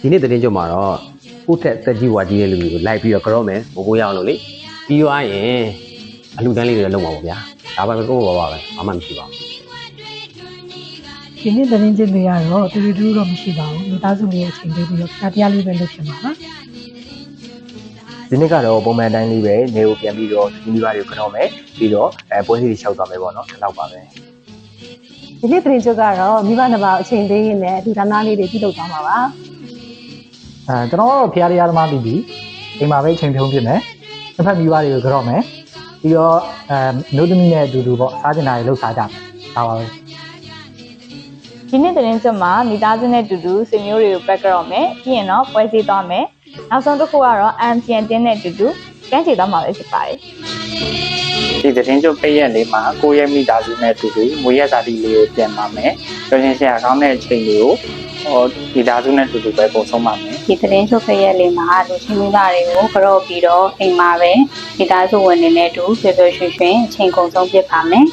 ဒီနေ့သတင်းကြုံမှာတော့ကိုယ့်ထက်တက်ကြီးဝါကြီးတဲ့လူတွေကိုလိုက်ပြီးတော့ကြော့မယ်ပို့ရအောင်လို့လေပြီးသွားရင်အလူတန်းလေးတွေလည်းလုပ်ပါပေါ့ဗျာဒါပဲကိုယ့်ဘာပဲဘာမှမရှိပါဘူးဒီနေ့သတင်းချင်းတွေကတော့တူတူတော့မရှိပါဘူးမိသားစုလေးရဲ့အချိန်လေးပြီးတော့တရားလေးပဲလုပ်ဖြစ်ပါလားဒီနေ့ကတော့ပုံမှန်တိုင်းလေးပဲနေကိုပြန်ပြီးတော့ဒီမိဘတွေကိုကြော့မယ်ပြီးတော့ပွဲစီတွေလျှောက်သွားမယ်ပေါ့နော်အဲ့လောက်ပါပဲဒီနေ့သတင်းချုပ်ကတော့မိဘနှစ်ပါးအချိန်လေးရင်းနဲ့ဒီဒါနလေးတွေပြုလုပ်သွားမှာပါကျွန်တော်တို့ဖျားတရားသမားပြီးပြီအိမ်မှာပဲချိန်ဖြုံးဖြစ်မယ်တစ်ဖက်မိဘတွေကိုကြော့မယ်ပြီးတော့မျိုးသမီးနဲ့အတူတူပေါ့စားကျင်တာတွေလှုပ်ရှားကြမယ်ဒါပါပဲဒီနေ့သတင်းချက်မှာမိသားစုနဲ့တူတူဆွေမျိုးတွေကိုပတ်ကြော့မယ်ပြီးရင်တော့ပွဲစည်းသွားမယ်နောက်ဆုံးတစ်ခုကတော့အမ်ချန်တင်းနဲ့တူတူကန်းချီသွားမှာပဲဖြစ်ပါတယ်ဒီသတင်းချုပ်ပိတ်ရက်လေးမှာကိုယ့်ရဲ့မိသားစုနဲ့တူတူမွေးရက်စာတီလေးကိုပြန်ပါမယ်ပြောချင်းဆရာကောင်းတဲ့အချိန်တွေကိုဒီသားစုနဲ့တူတူပဲပုံဆုံးပါမယ်ဒီသတင်းချုပ်ပိတ်ရက်လေးမှာလူချင်းမိသားတွေကိုကြော့ပြီးတော့အိမ်မှာပဲမိသားစုဝင်နေတဲ့အတူပျော်ပျော်ရွှင်ရွှင်အချိန်ကုန်ဆုံးဖြစ်ပါမယ်